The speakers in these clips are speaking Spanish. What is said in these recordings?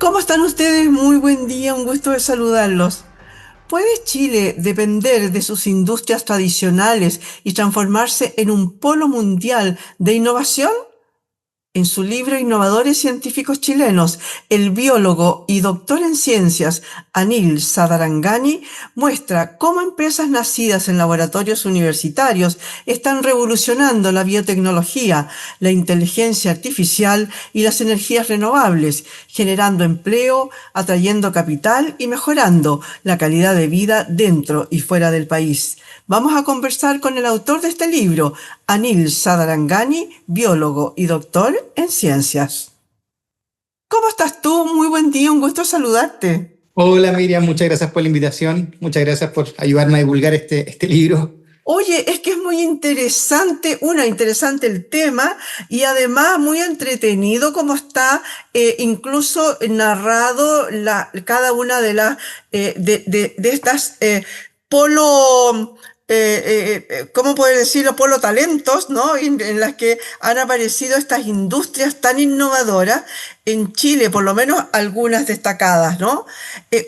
¿Cómo están ustedes? Muy buen día, un gusto de saludarlos. ¿Puede Chile depender de sus industrias tradicionales y transformarse en un polo mundial de innovación? En su libro Innovadores Científicos Chilenos, el biólogo y doctor en ciencias Anil Sadarangani muestra cómo empresas nacidas en laboratorios universitarios están revolucionando la biotecnología, la inteligencia artificial y las energías renovables, generando empleo, atrayendo capital y mejorando la calidad de vida dentro y fuera del país. Vamos a conversar con el autor de este libro, Anil Sadarangani, biólogo y doctor en ciencias. ¿Cómo estás tú? Muy buen día, un gusto saludarte. Hola Miriam, muchas gracias por la invitación, muchas gracias por ayudarme a divulgar este libro. Oye, es que es muy interesante, interesante el tema y además muy entretenido como está incluso narrado cada una de las de estas polo, ¿cómo poder decirlo? Polo talentos, ¿no? En las que han aparecido estas industrias tan innovadoras en Chile, por lo menos algunas destacadas, ¿no?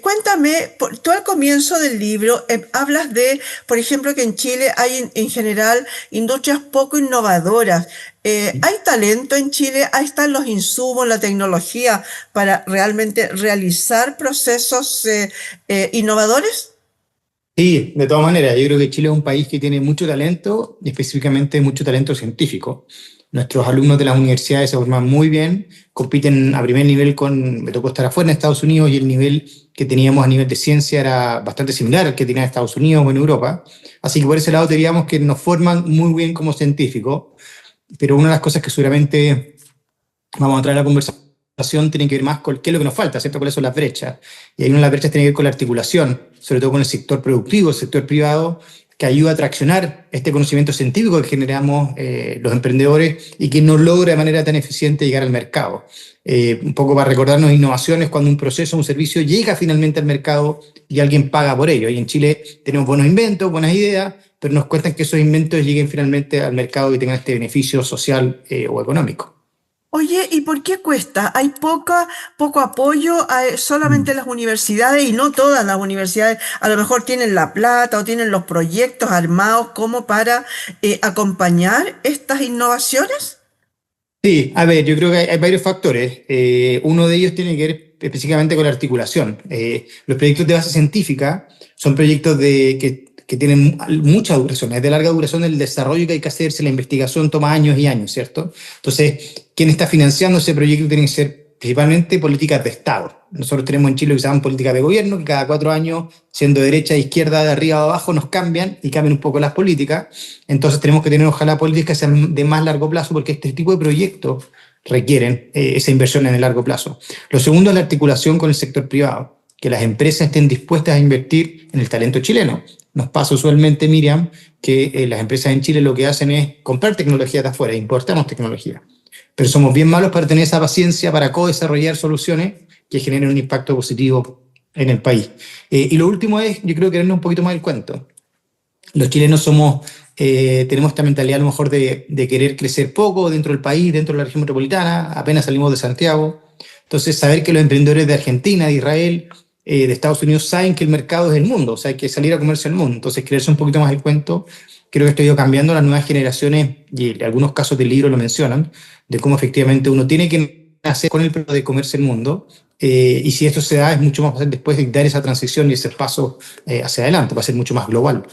Cuéntame, tú al comienzo del libro hablas de, por ejemplo, que en Chile hay en general industrias poco innovadoras. ¿Hay talento en Chile? ¿Ahí están los insumos, la tecnología para realmente realizar procesos innovadores? Sí, de todas maneras, yo creo que Chile es un país que tiene mucho talento y específicamente mucho talento científico. Nuestros alumnos de las universidades se forman muy bien, compiten a primer nivel me tocó estar afuera en Estados Unidos y el nivel que teníamos a nivel de ciencia era bastante similar al que tenía en Estados Unidos o en Europa. Así que por ese lado diríamos que nos forman muy bien como científicos, pero una de las cosas que seguramente vamos a traer a la conversación tiene que ver más con qué es lo que nos falta, ¿cierto? ¿Cuáles son las brechas? Y ahí una de las brechas tiene que ver con la articulación, sobre todo con el sector productivo, el sector privado, que ayuda a traccionar este conocimiento científico que generamos los emprendedores y que no logra de manera tan eficiente llegar al mercado. Un poco para recordarnos innovaciones cuando un proceso, un servicio llega finalmente al mercado y alguien paga por ello. Y en Chile tenemos buenos inventos, buenas ideas, pero nos cuentan que esos inventos lleguen finalmente al mercado y tengan este beneficio social o económico. Oye, ¿y por qué cuesta? ¿Hay poco apoyo solamente Mm. las universidades y no todas las universidades? A lo mejor tienen la plata o tienen los proyectos armados como para acompañar estas innovaciones. Sí, a ver, yo creo que hay varios factores. Uno de ellos tiene que ver específicamente con la articulación. Los proyectos de base científica son proyectos que tienen mucha duración, es de larga duración el desarrollo que hay que hacerse, la investigación toma años y años, ¿cierto? Entonces, quien está financiando ese proyecto tiene que ser principalmente políticas de Estado. Nosotros tenemos en Chile lo que se llaman políticas de gobierno, que cada 4 años, siendo derecha e izquierda, de arriba a abajo, nos cambian y cambian un poco las políticas. Entonces tenemos que tener, ojalá, políticas que sean de más largo plazo, porque este tipo de proyectos requieren esa inversión en el largo plazo. Lo segundo es la articulación con el sector privado, que las empresas estén dispuestas a invertir en el talento chileno. Nos pasa usualmente, Miriam, que las empresas en Chile lo que hacen es comprar tecnología de afuera, importamos tecnología. Pero somos bien malos para tener esa paciencia para co-desarrollar soluciones que generen un impacto positivo en el país. Y lo último es, yo creo, querernos un poquito más el cuento. Los chilenos tenemos esta mentalidad a lo mejor de querer crecer poco dentro del país, dentro de la región metropolitana, apenas salimos de Santiago. Entonces, saber que los emprendedores de Argentina, de Israel, de Estados Unidos saben que el mercado es el mundo, o sea, hay que salir a comerse el mundo. Entonces, creerse un poquito más el cuento, creo que esto ha ido cambiando las nuevas generaciones, y en algunos casos del libro lo mencionan, de cómo efectivamente uno tiene que nacer con el proyecto de comerse el mundo, y si esto se da, es mucho más fácil después de dar esa transición y ese paso hacia adelante, va a ser mucho más global.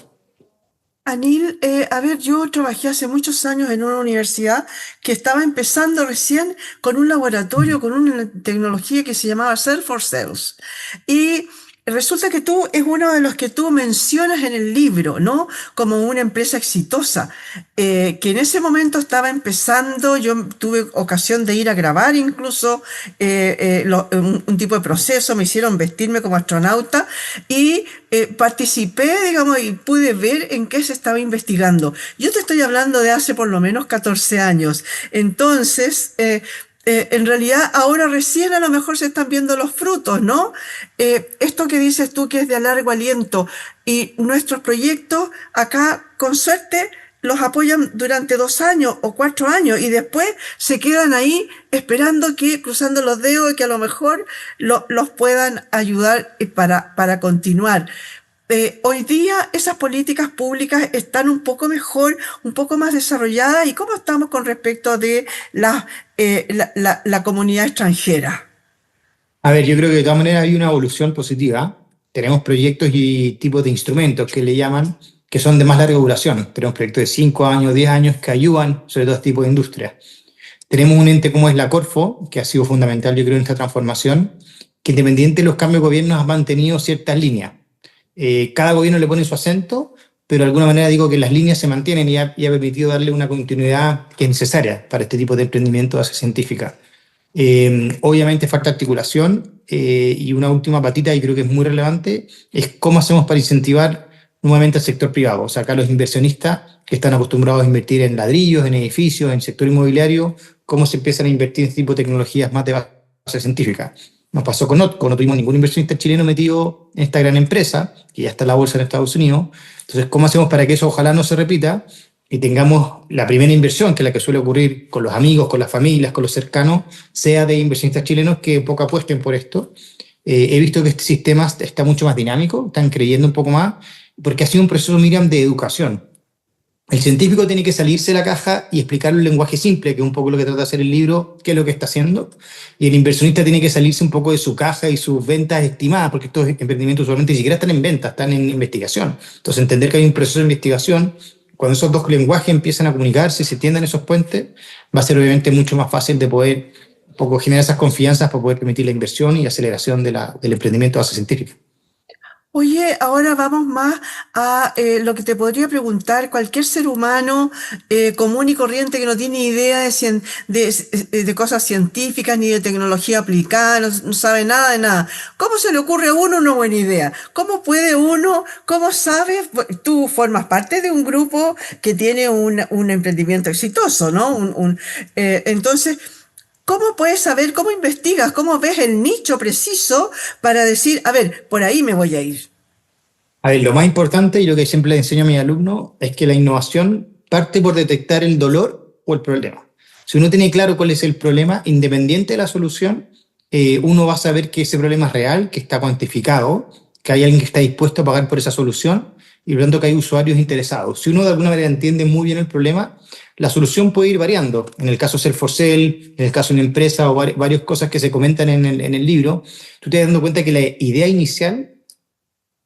Anil, a ver, yo trabajé hace muchos años en una universidad que estaba empezando recién con un laboratorio, con una tecnología que se llamaba Cell for Cells. Y resulta que tú es uno de los que tú mencionas en el libro, ¿no? Como una empresa exitosa, que en ese momento estaba empezando, yo tuve ocasión de ir a grabar incluso un tipo de proceso, me hicieron vestirme como astronauta y participé, digamos, y pude ver en qué se estaba investigando. Yo te estoy hablando de hace por lo menos 14 años. Entonces, en realidad ahora recién a lo mejor se están viendo los frutos, ¿no? Esto que dices tú que es de largo aliento y nuestros proyectos acá, con suerte, los apoyan durante 2 años o 4 años y después se quedan ahí esperando que, cruzando los dedos, que a lo mejor los puedan ayudar para continuar. Hoy día esas políticas públicas están un poco mejor, un poco más desarrolladas. ¿Y cómo estamos con respecto de la comunidad extranjera? A ver, yo creo que de todas maneras hay una evolución positiva. Tenemos proyectos y tipos de instrumentos que le llaman, que son de más larga duración. Tenemos proyectos de 5 años, 10 años que ayudan sobre todo a este tipo de industria. Tenemos un ente como es la Corfo, que ha sido fundamental, yo creo, en esta transformación, que independiente de los cambios de gobierno ha mantenido ciertas líneas. Cada gobierno le pone su acento, pero de alguna manera digo que las líneas se mantienen y ha permitido darle una continuidad que es necesaria para este tipo de emprendimiento de base científica. Obviamente falta articulación y una última patita, y creo que es muy relevante, es cómo hacemos para incentivar nuevamente al sector privado. O sea, acá los inversionistas que están acostumbrados a invertir en ladrillos, en edificios, en sector inmobiliario, cómo se empiezan a invertir en este tipo de tecnologías más de base científica. Nos pasó con Otco, no tuvimos ningún inversionista chileno metido en esta gran empresa, que ya está en la bolsa en Estados Unidos. Entonces, ¿cómo hacemos para que eso ojalá no se repita y tengamos la primera inversión, que es la que suele ocurrir con los amigos, con las familias, con los cercanos, sea de inversionistas chilenos que poco apuesten por esto? He visto que este sistema está mucho más dinámico, están creyendo un poco más, porque ha sido un proceso, Miriam, de educación. El científico tiene que salirse de la caja y explicar un lenguaje simple, que es un poco lo que trata de hacer el libro, qué es lo que está haciendo. Y el inversionista tiene que salirse un poco de su caja y sus ventas estimadas, porque estos emprendimientos usualmente ni siquiera están en venta, están en investigación. Entonces, entender que hay un proceso de investigación, cuando esos dos lenguajes empiezan a comunicarse y se tiendan esos puentes, va a ser obviamente mucho más fácil de poder un poco generar esas confianzas para poder permitir la inversión y aceleración del emprendimiento de base científica. Oye, ahora vamos más a lo que te podría preguntar cualquier ser humano común y corriente que no tiene idea de cosas científicas ni de tecnología aplicada, no sabe nada de nada. ¿Cómo se le ocurre a uno una buena idea? ¿Cómo puede uno, cómo sabes? Tú formas parte de un grupo que tiene un emprendimiento exitoso, ¿no? Entonces, ¿cómo puedes saber, cómo investigas, cómo ves el nicho preciso para decir, a ver, por ahí me voy a ir? A ver, lo más importante y lo que siempre le enseño a mis alumnos es que la innovación parte por detectar el dolor o el problema. Si uno tiene claro cuál es el problema, independiente de la solución, uno va a saber que ese problema es real, que está cuantificado, que hay alguien que está dispuesto a pagar por esa solución y por lo tanto que hay usuarios interesados. Si uno de alguna manera entiende muy bien el problema, la solución puede ir variando. En el caso Self for Sale, en el caso de una empresa o varias cosas que se comentan en el libro, tú te das dando cuenta que la idea inicial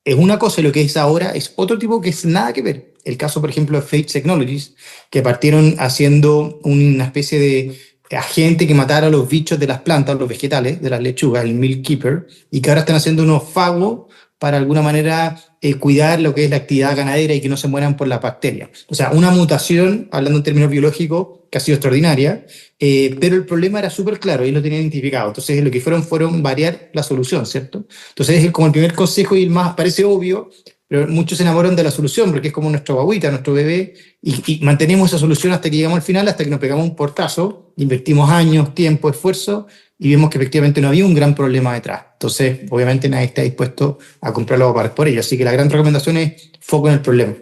es una cosa y lo que es ahora es otro tipo que es nada que ver. El caso, por ejemplo, de Fate Technologies, que partieron haciendo una especie de agente que matara a los bichos de las plantas, los vegetales, de las lechugas, el Milk Keeper, y que ahora están haciendo unos fagos para de alguna manera cuidar lo que es la actividad ganadera y que no se mueran por la bacteria. O sea, una mutación, hablando en términos biológicos, que ha sido extraordinaria, pero el problema era súper claro y lo tenían identificado. Entonces, lo que fueron variar la solución, ¿cierto? Entonces, es como el primer consejo y el más, parece obvio, pero muchos se enamoran de la solución porque es como nuestra guaguita, nuestro bebé, y mantenemos esa solución hasta que llegamos al final, hasta que nos pegamos un portazo, invertimos años, tiempo, esfuerzo, y vemos que efectivamente no había un gran problema detrás. Entonces, obviamente nadie está dispuesto a comprarlo o pagar por ello. Así que la gran recomendación es foco en el problema.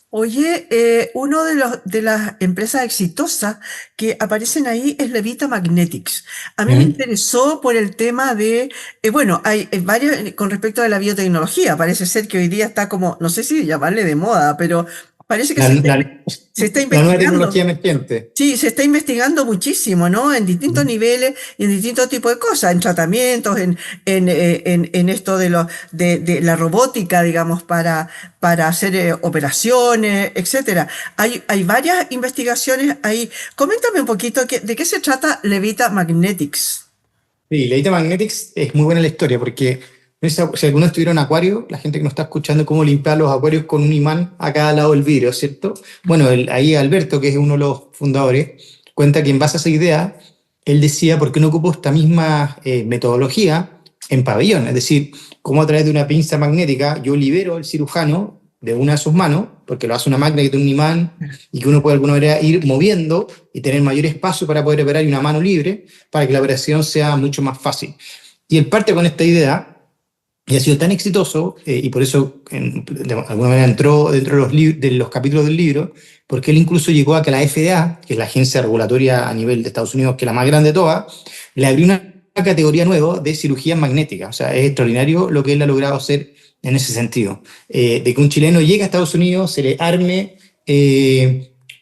Oye, uno de las empresas exitosas que aparecen ahí es Levita Magnetics. A mí me ¿Mm? interesó por el tema de, bueno, hay varios con respecto a la biotecnología. Parece ser que hoy día está como, no sé si llamarle de moda, pero parece que La, la- se está la nueva investigando. tecnología emergente. Sí, se está investigando muchísimo, ¿no? En distintos ¿Mm? niveles y en distintos tipos de cosas, en tratamientos, en esto de la robótica, digamos, para hacer operaciones, etcétera. Hay varias investigaciones ahí. Coméntame un poquito de qué se trata Levita Magnetics. Sí, Leita Magnetics es muy buena la historia porque si algunos tuvieron acuario, la gente que nos está escuchando cómo limpiar los acuarios con un imán a cada lado del vidrio, ¿cierto? Bueno, ahí Alberto, que es uno de los fundadores, cuenta que en base a esa idea, él decía, ¿por qué no ocupo esta misma metodología en pabellón? Es decir, cómo a través de una pinza magnética yo libero al cirujano de una de sus manos, porque lo hace una máquina que tiene un imán y que uno puede de alguna manera ir moviendo y tener mayor espacio para poder operar y una mano libre para que la operación sea mucho más fácil. Y él parte con esta idea Y ha sido tan exitoso, y por eso de alguna manera entró dentro de de los capítulos del libro, porque él incluso llegó a que la FDA, que es la agencia regulatoria a nivel de Estados Unidos, que es la más grande de todas, le abrió una categoría nueva de cirugía magnética. O sea, es extraordinario lo que él ha logrado hacer en ese sentido. De que un chileno llegue a Estados Unidos, se le arme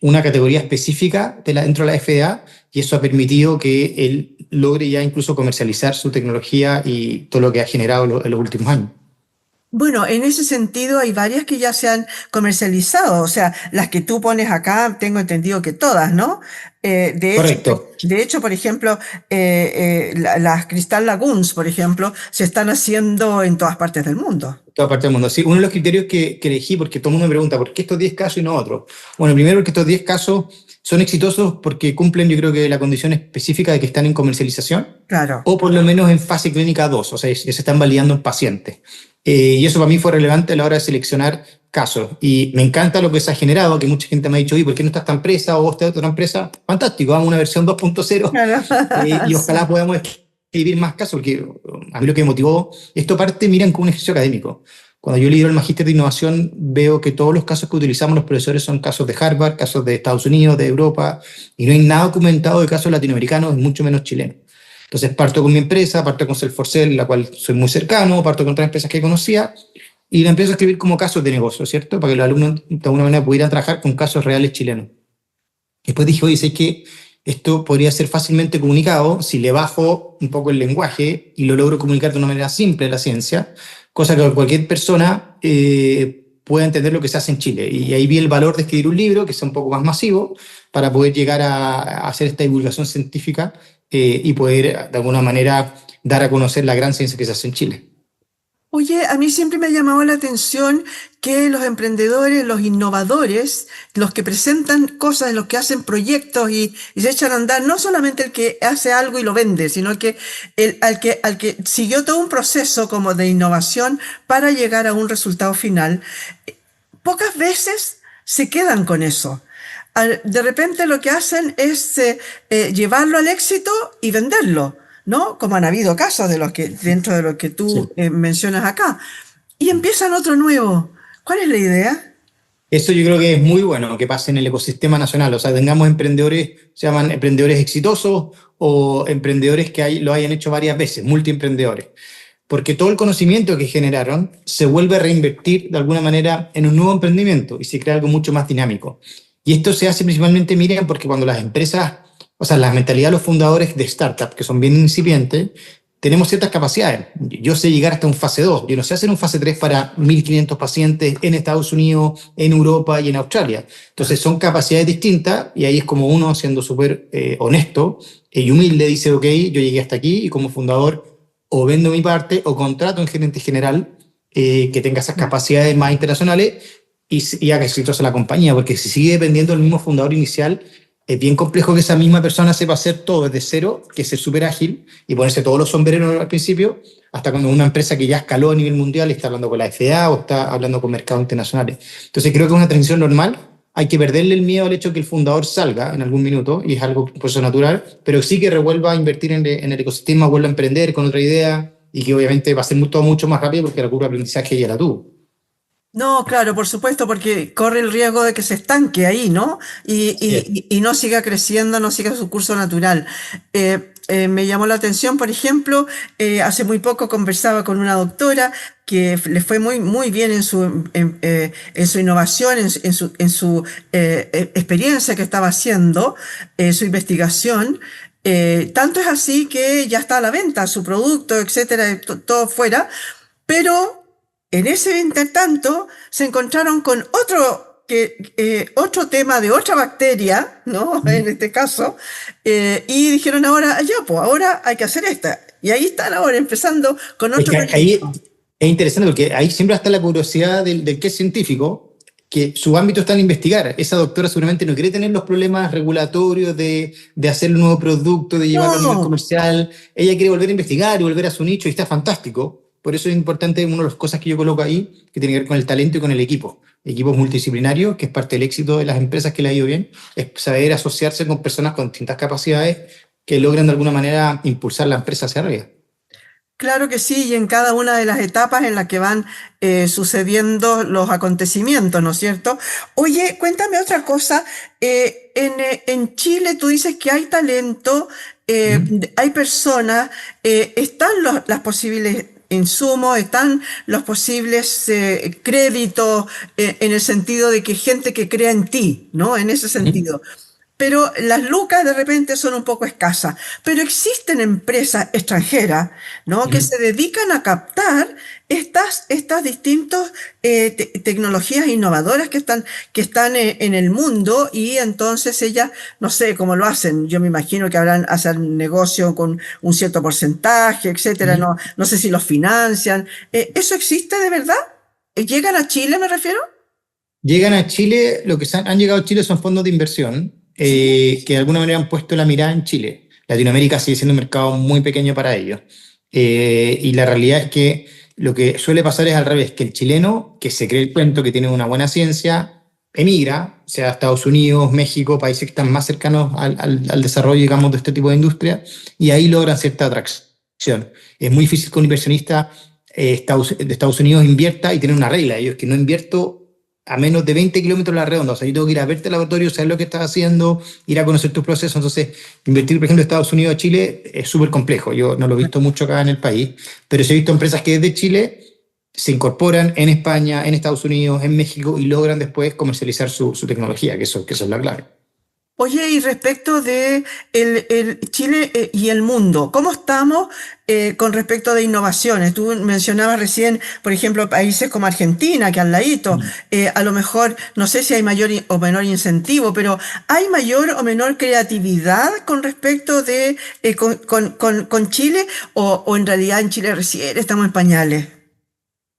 una categoría específica dentro de la FDA, y eso ha permitido que él logre ya incluso comercializar su tecnología y todo lo que ha generado en los últimos años. Bueno, en ese sentido hay varias que ya se han comercializado, o sea, las que tú pones acá, tengo entendido que todas, ¿no? Correcto. De hecho, por ejemplo, las Crystal Lagoons, por ejemplo, se están haciendo en todas partes del mundo. Toda parte del mundo. Sí, uno de los criterios que elegí, porque todo el mundo me pregunta, ¿por qué estos 10 casos y no otros? Bueno, primero porque estos 10 casos son exitosos porque cumplen, yo creo que la condición específica de que están en comercialización, Claro. o por lo menos en fase clínica 2, o sea, ya se están validando en pacientes. Y eso para mí fue relevante a la hora de seleccionar casos. Y me encanta lo que se ha generado, que mucha gente me ha dicho, oye, ¿por qué no está esta empresa o esta otra empresa? Fantástico, vamos a una versión 2.0 Claro. y ojalá Sí. podamos escribir más casos, porque a mí lo que me motivó, esto parte, miran, como un ejercicio académico. Cuando yo lidero el Magíster de Innovación, veo que todos los casos que utilizamos los profesores son casos de Harvard, casos de Estados Unidos, de Europa, y no hay nada documentado de casos latinoamericanos, mucho menos chilenos. Entonces parto con mi empresa, parto con Self4Sale, la cual soy muy cercano, parto con otras empresas que conocía, y la empiezo a escribir como casos de negocio, ¿cierto? Para que los alumnos de alguna manera pudieran trabajar con casos reales chilenos. Después dije, oye, sé que esto podría ser fácilmente comunicado si le bajo un poco el lenguaje y lo logro comunicar de una manera simple la ciencia, cosa que cualquier persona pueda entender lo que se hace en Chile. Y ahí vi el valor de escribir un libro que sea un poco más masivo para poder llegar a hacer esta divulgación científica y poder de alguna manera dar a conocer la gran ciencia que se hace en Chile. Oye, a mí siempre me ha llamado la atención que los emprendedores, los innovadores, los que presentan cosas, los que hacen proyectos y se echan a andar, no solamente el que hace algo y lo vende, sino al que siguió todo un proceso como de innovación para llegar a un resultado final, pocas veces se quedan con eso. De repente lo que hacen es llevarlo al éxito y venderlo, ¿no? Como han habido casos de los que, dentro de lo que tú Sí. mencionas acá. Y empiezan otro nuevo. ¿Cuál es la idea? Eso yo creo que es muy bueno que pase en el ecosistema nacional, o sea, tengamos emprendedores, se llaman emprendedores exitosos o emprendedores que lo hayan hecho varias veces, multiemprendedores, porque todo el conocimiento que generaron se vuelve a reinvertir de alguna manera en un nuevo emprendimiento y se crea algo mucho más dinámico. Y esto se hace principalmente, miren, porque cuando las empresas, o sea, la mentalidad de los fundadores de startups, que son bien incipientes, tenemos ciertas capacidades. Yo sé llegar hasta un fase 2. Yo no sé hacer un fase 3 para 1.500 pacientes en Estados Unidos, en Europa y en Australia. Entonces son capacidades distintas y ahí es como uno, siendo súper honesto y humilde, dice, ok, yo llegué hasta aquí y como fundador o vendo mi parte o contrato a un gerente general que tenga esas capacidades más internacionales y haga exitosa la compañía, porque si sigue dependiendo del mismo fundador inicial, es bien complejo que esa misma persona sepa hacer todo desde cero, que es ser súper ágil y ponerse todos los sombreros al principio, hasta cuando una empresa que ya escaló a nivel mundial está hablando con la FDA o está hablando con mercados internacionales. Entonces creo que es una transición normal. Hay que perderle el miedo al hecho de que el fundador salga en algún minuto, y es algo por eso natural, pero sí que revuelva a invertir en el ecosistema, vuelva a emprender con otra idea, y que obviamente va a ser todo mucho más rápido porque la curva de aprendizaje ya la tuvo. No, claro, por supuesto, porque corre el riesgo de que se estanque ahí, ¿no? Así es. Y no siga creciendo, no siga su curso natural. Me llamó la atención, por ejemplo, hace muy poco conversaba con una doctora que le fue muy bien en su innovación, en su experiencia que estaba haciendo, su investigación. Tanto es así que ya está a la venta su producto, etcétera, todo fuera, pero en ese intertanto se encontraron con otro tema de otra bacteria, ¿no? En este caso, y dijeron ahora, ya, pues ahora hay que hacer esta. Y ahí están ahora empezando con Es otro que ahí proyecto. es interesante porque ahí siempre está la curiosidad del que es científico, que su ámbito está en investigar. Esa doctora seguramente no quiere tener los problemas regulatorios de hacer un nuevo producto, de llevarlo a nivel No, comercial. Ella quiere volver a investigar y volver a su nicho y está fantástico. Por eso es importante, una de las cosas que yo coloco ahí, que tiene que ver con el talento y con el equipo. Equipos multidisciplinarios, que es parte del éxito de las empresas que le ha ido bien, es saber asociarse con personas con distintas capacidades que logran de alguna manera impulsar la empresa hacia arriba. Claro que sí, y en cada una de las etapas en las que van sucediendo los acontecimientos, ¿no es cierto? Oye, cuéntame otra cosa. En Chile tú dices que hay talento, ¿Mm? hay personas, están las posibles insumos, están los posibles créditos, en el sentido de que gente que crea en ti, ¿no? En ese ¿Mm? sentido. Pero las lucas de repente son un poco escasas. Pero existen empresas extranjeras, ¿no? Que ¿Mm? se dedican a captar estas distintas tecnologías innovadoras que están en el mundo y entonces ellas, no sé cómo lo hacen. Yo me imagino que habrán hacer negocio con un cierto porcentaje, etcétera. ¿Mm? No, no sé si los financian. ¿Eso existe de verdad? ¿Llegan a Chile, me refiero? Llegan a Chile, lo que han llegado a Chile son fondos de inversión Sí. que de alguna manera han puesto la mirada en Chile. Latinoamérica sigue siendo un mercado muy pequeño para ellos. Y la realidad es que lo que suele pasar es al revés, que el chileno, que se cree el cuento, que tiene una buena ciencia, emigra, sea a Estados Unidos, México, países que están más cercanos al desarrollo, digamos, de este tipo de industria, y ahí logran cierta atracción. Es muy difícil que un inversionista de Estados Unidos invierta y tiene una regla, ellos que no invierto a menos de 20 kilómetros a la redonda. O sea, yo tengo que ir a verte el laboratorio, saber lo que estás haciendo, ir a conocer tus procesos. Entonces, invertir, por ejemplo, de Estados Unidos a Chile es súper complejo. Yo no lo he visto mucho acá en el país, pero sí he visto empresas que desde Chile se incorporan en España, en Estados Unidos, en México y logran después comercializar su tecnología, que eso es la clave. Oye, y respecto de el Chile y el mundo, ¿cómo estamos con respecto de innovaciones? Tú mencionabas recién, por ejemplo, países como Argentina, que al ladito, a lo mejor, no sé si hay mayor o menor incentivo, pero ¿hay mayor o menor creatividad con respecto de con Chile o en realidad en Chile recién estamos en pañales?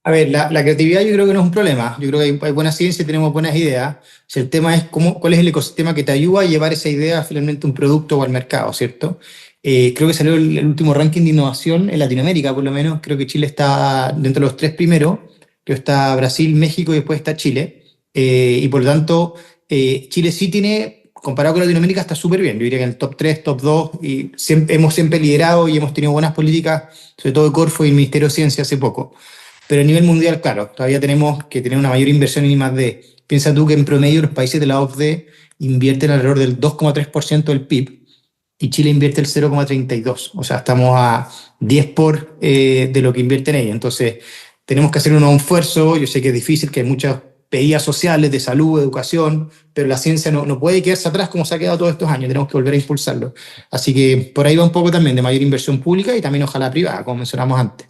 A ver, la creatividad yo creo que no es un problema. Yo creo que hay buena ciencia y tenemos buenas ideas. Si el tema es cuál es el ecosistema que te ayuda a llevar esa idea finalmente a un producto o al mercado, ¿cierto? Creo que salió el último ranking de innovación en Latinoamérica, por lo menos. Creo que Chile está dentro de los tres primeros. Creo que está Brasil, México y después está Chile. Y por lo tanto, Chile sí tiene, comparado con Latinoamérica, está súper bien. Yo diría que en el top 3, top 2, y hemos siempre liderado y hemos tenido buenas políticas, sobre todo de Corfo y el Ministerio de Ciencia hace poco. Pero a nivel mundial, claro, todavía tenemos que tener una mayor inversión en I+D. Piensa tú que en promedio los países de la OCDE invierten alrededor del 2,3% del PIB y Chile invierte el 0,32%. O sea, estamos a 10 de lo que invierten ellos. Entonces, tenemos que hacer un nuevo esfuerzo. Yo sé que es difícil, que hay muchas pedidas sociales de salud, educación, pero la ciencia no puede quedarse atrás como se ha quedado todos estos años. Tenemos que volver a impulsarlo. Así que por ahí va un poco también de mayor inversión pública y también ojalá privada, como mencionamos antes.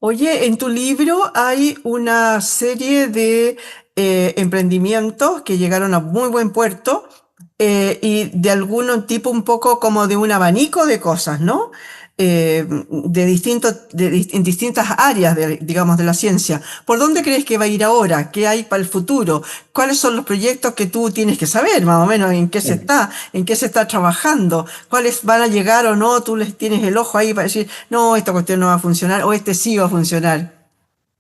Oye, en tu libro hay una serie de emprendimientos que llegaron a muy buen puerto y de algún tipo un poco como de un abanico de cosas, ¿no? De en distintas áreas, digamos, de la ciencia. ¿Por dónde crees que va a ir ahora? ¿Qué hay para el futuro? ¿Cuáles son los proyectos que tú tienes que saber, más o menos, en qué se está trabajando? ¿Cuáles van a llegar o no? Tú les tienes el ojo ahí para decir, no, esta cuestión no va a funcionar o este sí va a funcionar.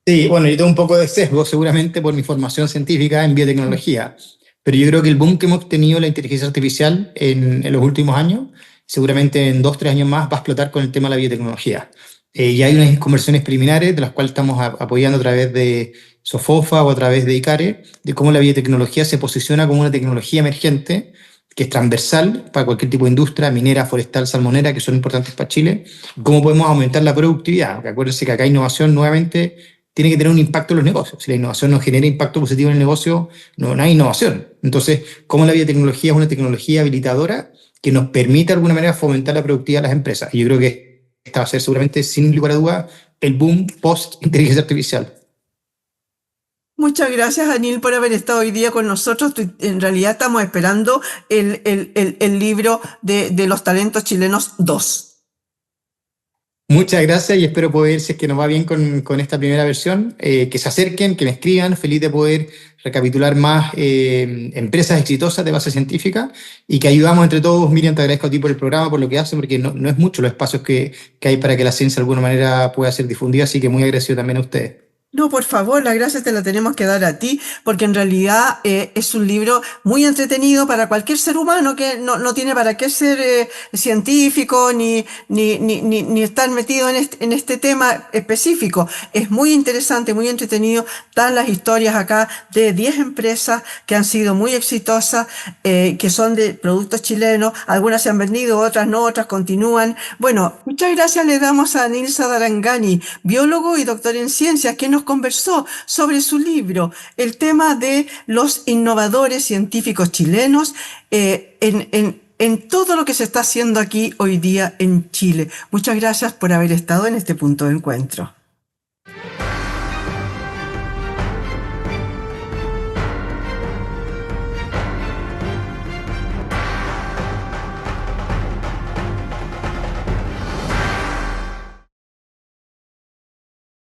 Sí, bueno, yo tengo un poco de sesgo seguramente por mi formación científica en biotecnología, pero yo creo que el boom que hemos tenido en la inteligencia artificial en los últimos años, seguramente en 2, 3 años más va a explotar con el tema de la biotecnología. Y hay unas conversiones preliminares de las cuales estamos apoyando a través de Sofofa o a través de ICARE, de cómo la biotecnología se posiciona como una tecnología emergente que es transversal para cualquier tipo de industria, minera, forestal, salmonera, que son importantes para Chile. ¿Cómo podemos aumentar la productividad? Porque acuérdense que acá innovación nuevamente tiene que tener un impacto en los negocios. Si la innovación no genera impacto positivo en el negocio, no hay innovación. Entonces, ¿cómo la biotecnología es una tecnología habilitadora que nos permite de alguna manera fomentar la productividad de las empresas? Y yo creo que esta va a ser seguramente, sin lugar a duda, el boom post-inteligencia artificial. Muchas gracias, Anil, por haber estado hoy día con nosotros. En realidad estamos esperando el libro de los talentos chilenos 2. Muchas gracias y espero poder, si es que nos va bien con esta primera versión, que se acerquen, que me escriban, feliz de poder recapitular más empresas exitosas de base científica y que ayudamos entre todos. Miriam, te agradezco a ti por el programa, por lo que hace, porque no es mucho los espacios que hay para que la ciencia de alguna manera pueda ser difundida, así que muy agradecido también a ustedes. No, por favor, las gracias te las tenemos que dar a ti, porque en realidad es un libro muy entretenido para cualquier ser humano que no tiene para qué ser científico ni estar metido en este tema específico. Es muy interesante, muy entretenido. Están las historias acá de 10 empresas que han sido muy exitosas, que son de productos chilenos. Algunas se han vendido, otras no, otras continúan. Bueno, muchas gracias le damos a Nilsa Darangani, biólogo y doctor en ciencias, que nos conversó sobre su libro, el tema de los innovadores científicos chilenos en todo lo que se está haciendo aquí hoy día en Chile. Muchas gracias por haber estado en este punto de encuentro.